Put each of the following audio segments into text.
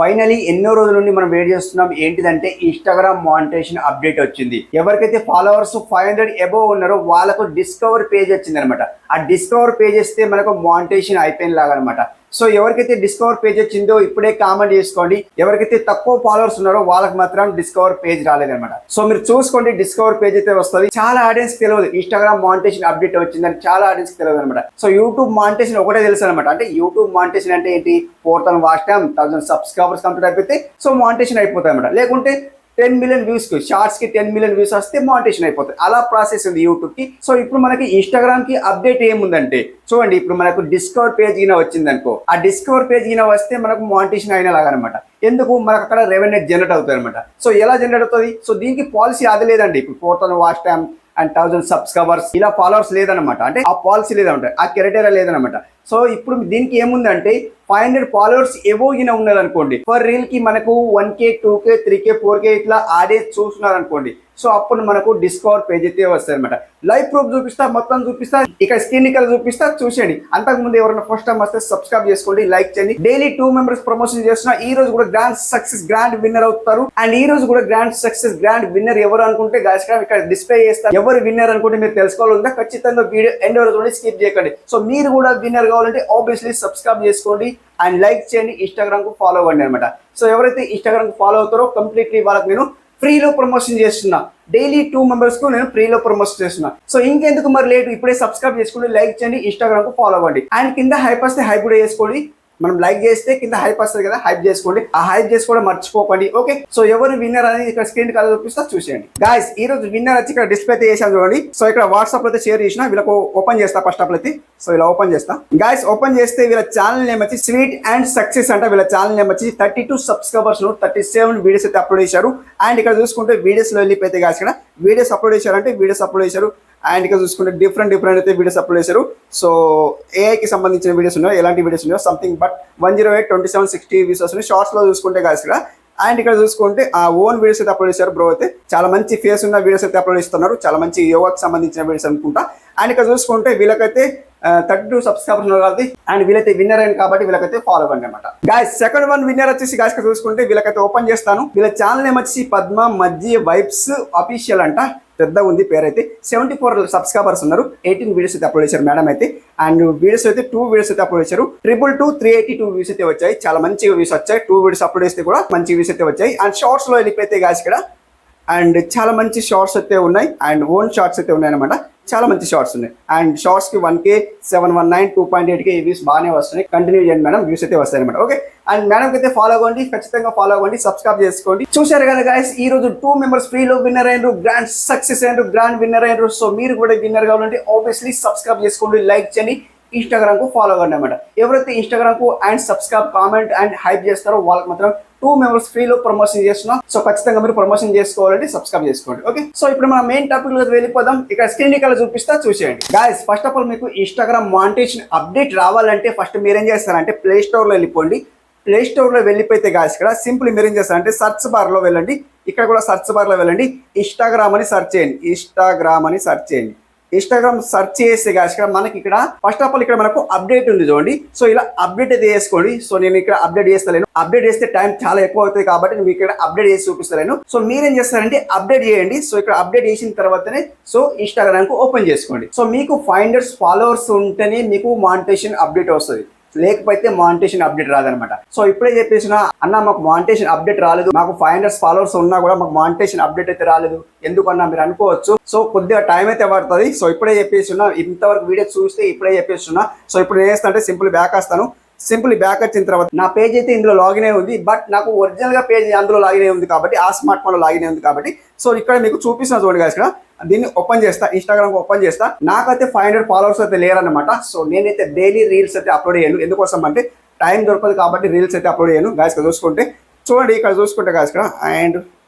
Finally ఎన్నో రోజుల నుండి మనం వెయిట్ చేస్తున్నాం. ఏంటిదంటే ఇన్స్టాగ్రామ్ మానిటైజేషన్ అప్డేట్ వచ్చింది. ఎవరికైతే ఫాలోవర్స్ 500 అబోవ్ ఉన్నారో వాళ్ళకు డిస్కవర్ పేజ్ వచ్చింది అనమాట. ఆ డిస్కవర్ పేజ్ వస్తే మనకు మానిటైజేషన్ అయిపోయిన లాగా అనమాట. సో ఎవరికైతే డిస్కవర్ పేజ్ వచ్చిందో ఇప్పుడే కామెంట్ చేసుకోండి. ఎవరికైతే తక్కువ ఫాలోవర్స్ ఉన్నారో వాళ్ళకి మాత్రం డిస్కవర్ పేజ్ రాలేదన్నమాట. సో మీరు చూసుకోండి, డిస్కవర్ పేజ్ అయితే వస్తుంది. చాలా ఆడియన్స్ తెలియదు ఇన్స్టాగ్రామ్ మానిటైజేషన్ అప్డేట్ వచ్చిందని, చాలా ఆడియన్స్ తెలియదు అనమాట. సో యూట్యూబ్ మానిటైజేషన్ ఒకటే తెలుసు అనమాట. అంటే యూట్యూబ్ మానిటైజేషన్ అంటే ఏంటి, 4,000 వాచ్ టైం, 1000 సబ్స్క్రైబర్స్ కంప్లీట్ అయిపోతే సో మానిటైజేషన్ అయిపోతాయి అనమాట. లేకుంటే 10 మిలియన్ వ్యూస్ కి, షార్ట్స్ కి 10 మిలియన్ వ్యూస్ వస్తే మానిటైజేషన్ అయిపోతుంది. అలా ప్రాసెస్ ఉంది యూట్యూబ్ కి. సో ఇప్పుడు మనకి ఇన్స్టాగ్రామ్ కి అప్డేట్ ఏముందంటే చూడండి, ఇప్పుడు మనకు డిస్కవర్ పేజ్ గిన వచ్చింది అనుకో, ఆ డిస్కవర్ పేజ్ గిన వస్తే మనకు మానిటైజేషన్ అయిన లాగా అనమాట. ఎందుకు, మనకు అక్కడ రెవెన్యూ జనరేట్ అవుతుంది అనమాట. సో ఎలా జనరేట్ అవుతుంది, సో దీనికి పాలసీ అది లేదండి. ఇప్పుడు 4,000 వాచ్ టైం అండ్ 1000 సబ్స్క్రైబర్స్ ఇలా ఫాలోవర్స్ లేదనమాట. అంటే ఆ పాలసీ లేదనమాట, ఆ క్రైటీరియా లేదనమాట. సో ఇప్పుడు దీనికి ఏముందంటే 500 ఫాలోవర్స్ ఎబోగిన ఉన్నది అనుకోండి, పర్ రీల్ కి మనకు 1K 2K 3K 4K ఇట్లా ఆడియన్స్ చూస్తున్నారు అనుకోండి. సో అప్పుడు మనకు డిస్కవర్ పేజ్ అయితే వస్తుంది అనమాట. లైవ్ ప్రూఫ్ చూపిస్తా, మొత్తం చూపిస్తా, ఇక్కడ స్క్రీన్ ఇక్కడ చూపిస్తా, చూసేయండి. అంతకుముందు ఎవరైనా ఫస్ట్ టైం వస్తే సబ్స్క్రైబ్ చేసుకోండి, లైక్ చేయండి. డైలీ 2 మెంబర్స్ ప్రమోషన్ చేస్తున్నా. ఈ రోజు కూడా గ్రాండ్ సక్సెస్ గ్రాండ్ విన్నర్ అవుతారు. అండ్ ఈ రోజు కూడా గ్రాండ్ సక్సెస్ గ్రాండ్ విన్నర్ ఎవరు అనుకుంటే గాయస్ ఇక్కడ డిస్ప్లే చేస్తారు. ఎవరు విన్నర్ అనుకుంటే మీరు తెలుసుకోవాలంటే ఖచ్చితంగా వీడియో ఎండ్ వరకు చూడండి, స్కిప్ చేయకండి. సో మీరు కూడా విన్నర్ కావాలంటే ఆబ్వియస్లీ సబ్స్క్రైబ్ చేసుకోండి అండ్ లైక్ చేయండి, ఇన్స్టాగ్రామ్ కు ఫాలో అవ్వండి అనమాట. సో ఎవరైతే ఇన్స్టాగ్రామ్ కు ఫాలో అవుతారో కంప్లీట్లీ వాళ్ళకి నేను ఫ్రీలో ప్రమోషన్ చేస్తున్నా. డైలీ 2 మెంబర్స్ కు నేను ఫ్రీలో ప్రమోషన్ చేస్తున్నా. సో ఇంకెందుకు మరి లేట్, ఇప్పుడే సబ్స్క్రైబ్ చేసుకోండి, లైక్ చేయండి, ఇన్స్టాగ్రామ్ కు ఫాలో అవ్వండి. అండ్ కింద హైప్ వస్తే హైప్ కూడా చేసుకోండి. మనం లైక్ చేస్తే కింద హైప్ వస్తుంది కదా, హైప్ చేసుకోండి. ఆ హైప్ చేసుకోవడం మర్చిపోకండి. ఓకే, సో ఎవరు విన్నర్ అనేది ఇక్కడ స్క్రీన్ కాల్ చూపిస్తా, చూసేయండి. గాయస్ ఈ రోజు విన్నర్ వచ్చి ఇక్కడ డిస్ప్లే అయితే చేసాను చూడండి. సో ఇక్కడ వాట్సాప్ లో అయితే షేర్ చేసిన, వీళ్ళకు ఓపెన్ చేస్తా. ఫస్ట్ ఆఫ్ అయితే సో ఇలా ఓపెన్ చేస్తా. గాయస్ ఓపెన్ చేస్తే వీళ్ళ ఛానల్ నేమ్ వచ్చి స్వీట్ అండ్ సక్సెస్ అంట. వీళ్ళ ఛానల్ నేమ్ వచ్చి 32 సబ్స్క్రైబర్స్ 37 వీడియోస్ అయితే అప్లోడ్ చేశారు. అండ్ ఇక్కడ చూసుకుంటే వీడియోస్ లో వెళ్ళిపోతే గాయస్ ఇక్కడ వీడియోస్ అప్లోడ్ చేశారంటే వీడియోస్ అప్లోడ్ చేశారు. అండ్ ఇక్కడ చూసుకుంటే డిఫరెంట్ అయితే వీడియోస్ అప్లోడ్ చేశారు. సో ఏఐకి సంబంధించిన వీడియోస్ ఉన్నాయో, ఎలాంటి వీడియోస్ ఉన్నాయో సంథింగ్, బట్ 108 27 60 వీడియోస్ వస్తున్నాయి. షార్ట్స్ లో చూసుకుంటే గాయస్ ఇక్కడ. అండ్ ఇక్కడ చూసుకుంటే ఆ ఓన్ వీడియోస్ అయితే అప్లోడ్ చేశారు. బ్రో అయితే చాలా మంచి ఫేస్ ఉన్న వీడియోస్ అయితే అప్లోడ్ చేస్తున్నారు. చాలా మంచి యోగాకి సంబంధించిన వీడియోస్ అనుకుంటా. అండ్ ఇక్కడ చూసుకుంటే వీళ్ళకైతే 32 సబ్స్క్రైబర్స్ ఉన్నారు కాబట్టి, అండ్ వీళ్ళైతే విన్నర్ అయింది కాబట్టి వీళ్ళకైతే ఫాలో అవ్వండి అనమాట. గాయస్ సెకండ్ వన్ విన్నర్ వచ్చేసి గాయస్ చూసుకుంటే వీళ్ళకైతే ఓపెన్ చేస్తాను. వీళ్ళ ఛానల్ నేమ్ వచ్చి పద్మ మధ్య వైబ్స్ అఫీషియల్ అంట. పెద్ద ఉంది పేరైతే. 74 సబ్స్క్రైబర్స్ ఉన్నారు. 18 వీడియోస్ అయితే అప్లోడ్ చేశారు మేడం అయితే. అండ్ వీడియోస్ అయితే 2 వీడియోస్ అయితే అప్లోడ్ చేశారు. 382 వ్యూస్ అయితే వచ్చాయి. చాలా మంచి వ్యూస్ వచ్చాయి. 2 వీడియోస్ అప్లోడ్ చేస్తే కూడా మంచి వ్యూస్ అయితే వచ్చాయి. అండ్ షార్ట్స్ లో వెళ్ళిపోతే గాయస్ ఇక్కడ అండ్ చాలా మంచి షార్ట్స్ అయితే ఉన్నాయి. అండ్ ఓన్ షార్ట్స్ అయితే ఉన్నాయి అనమాట. చాలా మంచి షార్ట్స్ ఉన్నాయి. అండ్ షార్ట్స్ కి 1K 719 2.8K వ్యూస్ బాగానే వస్తున్నాయి. కంటిన్యూ చేయండి మేడం, వ్యూస్ అయితే వస్తాయి అనమాట. ఓకే, అండ్ మేడం అయితే ఫాలో అవ్వండి, ఖచ్చితంగా ఫాలో అవ్వండి, సబ్స్క్రైబ్ చేసుకోండి. చూసారు కదా గైస్, ఈ రోజు 2 మెంబర్స్ ఫ్రీలో విన్నర్ అయ్యారు, గ్రాండ్ సక్సెస్ అయ్యారు, గ్రాండ్ విన్నర్ అయ్యారు. సో మీరు కూడా విన్నర్ కావాలంటే ఆబ్వియస్లీ సబ్స్క్రైబ్ చేసుకోండి, లైక్ చేయండి, ఇన్స్టాగ్రామ్ కు ఫాలో అవ్వండి అనమాట. ఎవరైతే ఇన్స్టాగ్రామ్ కు and subscribe comment and hype చేస్తారో వాళ్ళకి మాత్రం 2 మెంబర్స్ ఫ్రీలో ప్రమోషన్ చేస్తున్నాం. సో ఖచ్చితంగా మీరు ప్రమోషన్ చేసుకోవాలంటే సబ్స్క్రైబ్ చేసుకోండి. ఓకే, సో ఇప్పుడు మనం మెయిన్ టాపిక్ లో వెళ్ళిపోదాం. ఇక్కడ స్క్రీన్ ఇక్కడ చూపిస్తా, చూసేయండి. గాయస్ ఫస్ట్ ఆఫ్ ఆల్ మీకు ఇన్స్టాగ్రామ్ మానిటైజేషన్ అప్డేట్ రావాలంటే ఫస్ట్ మీరేం చేస్తారంటే ప్లే స్టోర్ లో వెళ్ళిపోండి. ప్లే స్టోర్ లో వెళ్ళిపోతే గాయస్ ఇక్కడ సింపుల్ మీరేం చేస్తారంటే సర్చ్ బార్ లో వెళ్ళండి. ఇక్కడ కూడా సర్చ్ బార్ లో వెళ్ళండి, ఇన్స్టాగ్రామ్ అని సర్చ్ చేయండి. ఇన్స్టాగ్రామ్ అని సర్చ్ చేయండి. ఇన్స్టాగ్రామ్ సర్చ్ చేస్తే గాయస్ ఇక్కడ మనకి ఇక్కడ ఫస్ట్ ఆఫ్ ఆల్ ఇక్కడ మనకు అప్డేట్ ఉంది చూడండి. సో ఇలా అప్డేట్ అయితే చేసుకోండి. సో నేను ఇక్కడ అప్డేట్ చేస్తలేను, అప్డేట్ చేస్తే టైం చాలా ఎక్కువ అవుతుంది కాబట్టి నేను ఇక్కడ అప్డేట్ చేసి చూపిస్తలేను. సో మీరేం చేస్తారంటే అప్డేట్ చేయండి. సో ఇక్కడ అప్డేట్ చేసిన తర్వాతనే సో ఇన్స్టాగ్రామ్ కు ఓపెన్ చేసుకోండి. సో మీకు 500 ఫాలోవర్స్ ఉంటేనే మీకు మానిటైజేషన్ అప్డేట్ వస్తుంది, లేకపోతే మానిటైజేషన్ అప్డేట్ రాదనమాట. సో ఇప్పుడే చెప్పేసిన అన్న మాకు మానిటైజేషన్ అప్డేట్ రాలేదు, మాకు 500 ఫాలోవర్స్ ఉన్నా కూడా మాకు మానిటైజేషన్ అప్డేట్ అయితే రాలేదు ఎందుకన్నా మీరు అనుకోవచ్చు. సో కొద్దిగా టైం అయితే పడుతుంది. సో ఇప్పుడే చెప్పేస్తున్నా, ఇంతవరకు వీడియో చూస్తే ఇప్పుడే చెప్పేస్తున్నా. సో ఇప్పుడు నేను చేస్తా అంటే సింపుల్ బ్యాక్ వస్తాను. సింపుల్ బ్యాక్ వచ్చిన తర్వాత నా పేజ్ అయితే ఇందులో లాగిన్ అయి ఉంది, బట్ నాకు ఒరిజినల్ గా పేజ్ అందులో లాగిన్ అయి ఉంది కాబట్టి, ఆ స్మార్ట్ ఫోన్ లో లాగిన్ అయి ఉంది కాబట్టి. సో ఇక్కడ మీకు చూపిస్తున్నా చూడండి గాయ్స్, ఇక్కడ దీన్ని ఓపెన్ చేస్తా, ఇన్స్టాగ్రామ్ ఓపెన్ చేస్తా. నాకైతే 500 ఫాలోవర్స్ అయితే లేరన్నమాట. సో నేనైతే డైలీ రీల్స్ అయితే అప్లోడ్ చేయను. ఎందుకోసం అంటే టైం దొరకదు కాబట్టి రీల్స్ అయితే అప్లోడ్ చేయను. గాయ్స్ చూసుకుంటే చూడండి, ఇక్కడ చూసుకుంటే గాయ్స్ ఇక్కడ అండ్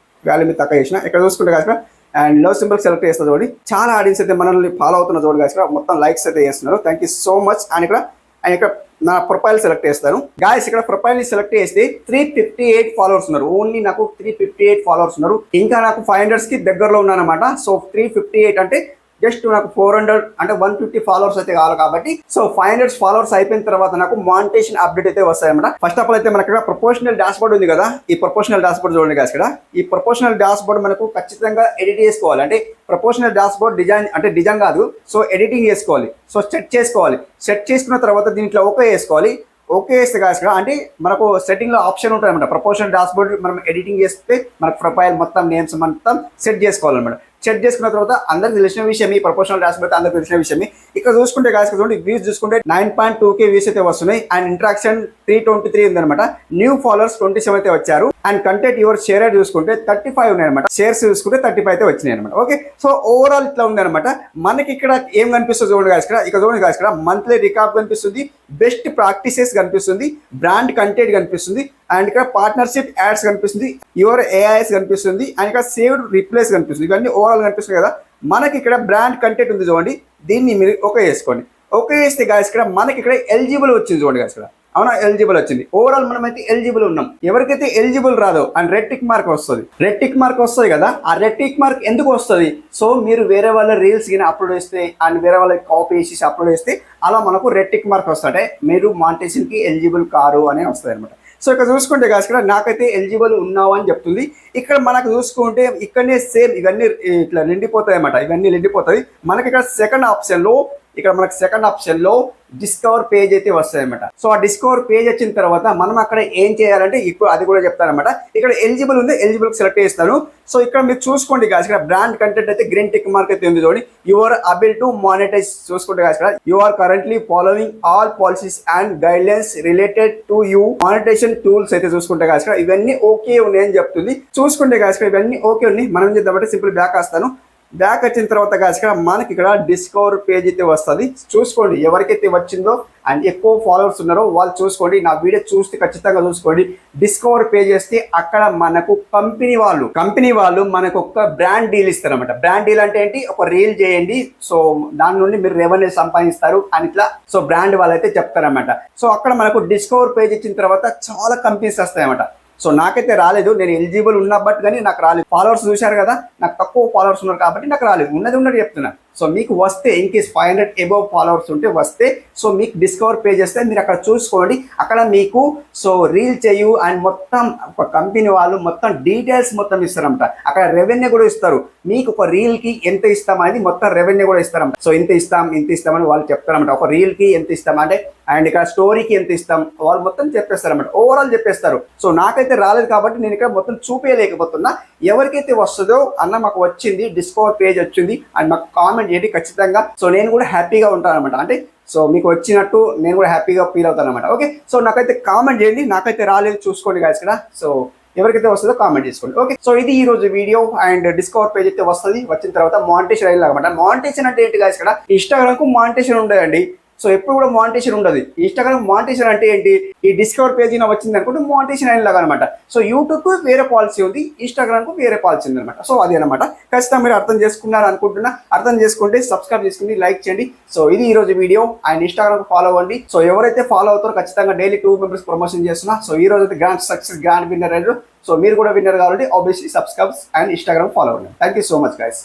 వాల్యూ మీద తక్కువ చేసిన. ఇక్కడ చూసుకుంటే గాయ్స్ ఇక్కడ అండ్ లవ్ సింబల్ సెలెక్ట్ చేస్తా చూడండి. చాలా ఆడియన్స్ అయితే మనల్ని ఫాలో అవుతున్న చూడండి గాయ్స్ ఇక్కడ మొత్తం లైక్స్ అయితే చేస్తున్నారు. Thank you so much. And ఇక్కడ నా ప్రొఫైల్ సెలెక్ట్ చేస్తాను గాయస్. ఇక్కడ ప్రొఫైల్ ని సెలెక్ట్ చేస్తే 358 ఫాలోవర్స్ ఉన్నారు. ఓన్లీ నాకు 358 ఫాలోవర్స్ ఉన్నారు. ఇంకా నాకు 500 కి దగ్గరలో ఉన్నానమాట. సో 358 అంటే జస్ట్ నాకు 400 అంటే 150 ఫాలోవర్స్ అయితే కావాలి కాబట్టి సో 500 ఫాలోవర్స్ అయిపోయిన తర్వాత నాకు మానిటైజేషన్ అప్డేట్ అయితే వస్తాయి అన్నమాట. ఫస్ట్ ఆఫ్ ఆల్ అయితే మనకి ఇక్కడ ప్రొపోర్షనల్ డాష్ బోర్డ్ ఉంది కదా, ఈ ప్రొపోర్షనల్ డాష్ బోర్డ్ చూడండి guys. ఇక్కడ ఈ ప్రొపోర్షనల్ డాష్ బోర్డ్ మనకు ఖచ్చితంగా ఎడిట్ చేసుకోవాలి. అంటే ప్రొపోర్షనల్ డాష్ బోర్డ్ డిజైన్ కాదు, సో ఎడిటింగ్ చేసుకోవాలి. సో సెట్ చేసుకోవాలి. సెట్ చేసుకున్న తర్వాత దీంట్లో ఓకే చేసుకోవాలి. ఓకే చేస్తే కాదు అంటే మనకు సెట్టింగ్లో ఆప్షన్ ఉంటుంది అనమాట. ప్రొపోర్షనల్ డాష్ బోర్డ్ మనం ఎడిటింగ్ చేస్తే మనకు ప్రొఫైల్ మొత్తం నేమ్స్ మొత్తం సెట్ చేసుకోవాలన్నమాట. సెట్ చేసుకున్న తర్వాత అందరికి తెలిసిన విషయం, ఈ ప్రొపోర్షనల్ డాష్ బోర్డ్ అందరికి తెలిసిన విషయమే. ఇక్కడ చూసుకుంటే చూడండి వ్యూస్ చూసుకుంటే 9.2K వ్యూస్ అయితే వస్తున్నాయి అండ్ ఇంట్రాక్షన్ 323 ఉందన్నమాట. న్యూ ఫాలోవర్స్ 27 అయితే వచ్చారు అండ్ కంటెంట్ యువర్ షేర్ చూసుకుంటే 35 ఉన్నాయి అనమాట. షేర్స్ చూసుకుంటే 35 అయితే వచ్చినాయి అనమాట. ఓకే, సో ఓవరాల్ ఇట్లా ఉంది అనమాట. మనకి ఇక్కడ ఏం కనిపిస్తుంది చూడండి ఇక్కడ చూడండి ఇక్కడ మంత్లీ రికార్డ్ కనిపిస్తుంది, బెస్ట్ ప్రాక్టీసెస్ కనిపిస్తుంది, బ్రాండ్ కంటెంట్ కనిపిస్తుంది అండ్ ఇక్కడ పార్ట్నర్షిప్ యాడ్స్ కనిపిస్తుంది, యువర్ ఏఐఎస్ కనిపిస్తుంది అండ్ ఇక్కడ సేవ్డ్ రిప్లేస్ కనిపిస్తుంది. ఇవన్నీ ఓవరాల్ కనిపిస్తుంది కదా. మనకి ఇక్కడ బ్రాండ్ కంటెంట్ ఉంది చూడండి, దీన్ని మీరు ఓకే చేసుకోండి. ఓకే చేస్తే ఇక్కడ మనకి ఇక్కడ ఎలిజిబుల్ వచ్చింది చూడండి ఇక్కడ. అవునా, ఎలిజిబుల్ వచ్చింది. ఓవరాల్ మనం అయితే ఎలిజిబుల్ ఉన్నాం. ఎవరికైతే ఎలిజిబుల్ రాదో అండ్ రెడ్ టిక్ మార్క్ వస్తుంది, రెడ్ టిక్ మార్క్ వస్తుంది కదా. ఆ రెడ్ టిక్ మార్క్ ఎందుకు వస్తుంది? సో మీరు వేరే వాళ్ళ రీల్స్ కింద అప్లోడ్ చేస్తే అండ్ వేరే వాళ్ళకి కాపీ చేసి అప్లోడ్ చేస్తే అలా మనకు రెడ్ టిక్ మార్క్ వస్తుంటే మీరు మానిటైజేషన్కి ఎలిజిబుల్ కారు అనే వస్తుంది అనమాట. సో ఇక్కడ చూసుకుంటే ఇక్కడ నాకైతే ఎలిజిబుల్ ఉన్నావు అని చెప్తుంది. ఇక్కడ మనకు చూసుకుంటే ఇక్కడనే సేమ్ ఇవన్నీ ఇట్లా నిండిపోతాయి అన్నమాట. ఇవన్నీ నిండిపోతాయి. మనకి ఇక్కడ సెకండ్ ఆప్షన్లో డిస్కవర్ పేజ్ అయితే వస్తాయి అనమాట. సో ఆ డిస్కవర్ పేజ్ వచ్చిన తర్వాత మనం అక్కడ ఏం చేయాలంటే ఇప్పుడు అది కూడా చెప్తాను అనమాట. ఇక్కడ ఎలిజిబుల్ ఉంది, ఎలిజిబుల్ సెలెక్ట్ చేస్తాను. సో ఇక్కడ మీరు చూసుకోండి ఇక్కడ బ్రాండ్ కంటెంట్ అయితే గ్రీన్ టిక్ మార్క్ అయితే ఉంది చూడండి. You are able to monetize చూసుకుంటే ఇక్కడ you are currently following all policies and guidelines related to you monetization tools అయితే చూసుకుంటే ఇక్కడ ఇవన్నీ ఓకే ఉన్నాయని చెప్తుంది. చూసుకుంటే ఇక్కడ ఇవన్నీ ఓకే ఉన్నాయి. మనం ఏం చేద్దామంటే సింపుల్ బ్యాక్ వస్తాను. బ్యాక్ వచ్చిన తర్వాత ఇక్కడ మనకి ఇక్కడ డిస్కవర్ పేజ్ అయితే వస్తుంది. చూసుకోండి ఎవరికైతే వచ్చిందో అండ్ ఎక్కువ ఫాలోవర్స్ ఉన్నారో వాళ్ళు చూసుకోండి. నా వీడియో చూస్తే ఖచ్చితంగా చూసుకోండి. డిస్కవర్ పేజ్ చేస్తే అక్కడ మనకు కంపెనీ వాళ్ళు మనకు ఒక బ్రాండ్ డీల్ ఇస్తారన్నమాట. బ్రాండ్ డీల్ అంటే ఏంటి? ఒక రీల్ చేయండి, సో దాని నుండి మీరు రెవెన్యూ సంపాదిస్తారు అని ఇట్లా సో బ్రాండ్ వాళ్ళు అయితే చెప్తారన్నమాట. సో అక్కడ మనకు డిస్కవర్ పేజ్ ఇచ్చిన తర్వాత చాలా కంపెనీస్ వస్తాయన్నమాట. సో నాకైతే రాలేదు, నేను ఎలిజిబుల్ ఉన్నా బట్ కానీ నాకు రాలేదు. ఫాలోవర్స్ చూశారు కదా, నాకు తక్కువ ఫాలోవర్స్ ఉన్నారు కాబట్టి నాకు రాలేదు. ఉన్నది చెప్తున్నా. సో మీకు వస్తే ఇన్ కేస్ 500 అబోవ్ ఫాలోవర్స్ ఉంటే వస్తే సో మీకు డిస్కవర్ పేజ్ వస్తే మీరు అక్కడ చూసుకోండి. అక్కడ మీకు సో రీల్ చేయు అండ్ మొత్తం ఒక కంపెనీ వాళ్ళు మొత్తం డీటెయిల్స్ మొత్తం ఇస్తారంట. అక్కడ రెవెన్యూ కూడా ఇస్తారు. మీకు ఒక రీల్కి ఎంత ఇస్తాం అనేది మొత్తం రెవెన్యూ కూడా ఇస్తారంట. సో ఇంత ఇస్తామని వాళ్ళు చెప్తారన్నమాట. ఒక రీల్కి ఎంత ఇస్తాం అంటే అండ్ ఇక్కడ స్టోరీకి ఎంత ఇస్తాం వాళ్ళు మొత్తం చెప్పేస్తారన్నమాట. ఓవరాల్ చెప్పేస్తారు. సో నాకైతే రాలేదు కాబట్టి నేను ఇక్కడ మొత్తం చూపించలేకపోతున్నా. ఎవరికైతే వస్తుందో అన్న మాకు వచ్చింది, డిస్కవర్ పేజ్ వచ్చింది అండ్ మాకు కామెంట్ చేయండి ఖచ్చితంగా. సో నేను కూడా హ్యాపీగా ఉంటాను అనమాట. అంటే సో మీకు వచ్చినట్టు నేను కూడా హ్యాపీగా ఫీల్ అవుతాను అనమాట. ఓకే, సో నాకైతే కామెంట్ చేయండి. నాకైతే రాలేదు చూసుకోండి ఇక్కడ. సో ఎవరికైతే వస్తుందో కామెంట్ చేసుకోండి. ఓకే, సో ఇది ఈ రోజు వీడియో అండ్ డిస్కవర్ పేజ్ అయితే వస్తుంది. వచ్చిన తర్వాత మానిటైజేషన్ అయ్యేలాగమాట. మానిటైజేషన్ అంటే ఏంటి ఇక్కడ ఇన్స్టాగ్రామ్ కు మానిటైజేషన్ ఉండదండి. సో ఎప్పుడు కూడా మానిటైజేషన్ ఉండదు. ఇన్స్టాగ్రామ్ మానిటైజేషన్ అంటే ఏంటి? ఈ డిస్కవర్ పేజీ వచ్చింది అనుకుంటే మానిటైజేషన్ అయినలాగా అనమాట. సో యూట్యూబ్కు వేరే పాలసీ ఉంది, ఇన్స్టాగ్రామ్కు వేరే పాలసీ ఉంది అనమాట. సో అది అనమాట. ఖచ్చితంగా మీరు అర్థం చేసుకున్నారు అనుకుంటున్నా. అర్థం చేసుకుంటే సబ్స్క్రైబ్ చేసుకుని లైక్ చేయండి. సో ఇది ఈ రోజు వీడియో అండ్ ఇన్స్టాగ్రామ్ ఫాలో అవ్వండి. సో ఎవరైతే ఫాలో అవుతారో ఖచ్చితంగా డైలీ 2 మెంబర్స్ ప్రమోషన్ చేస్తున్నా. సో ఈ రోజు అయితే గ్రాండ్ విన్నర్ అయ్యారు. సో మీరు కూడా విన్నర్ కావాలంటే obviously subscribe and Instagram follow అవ్వండి. Thank you so much guys.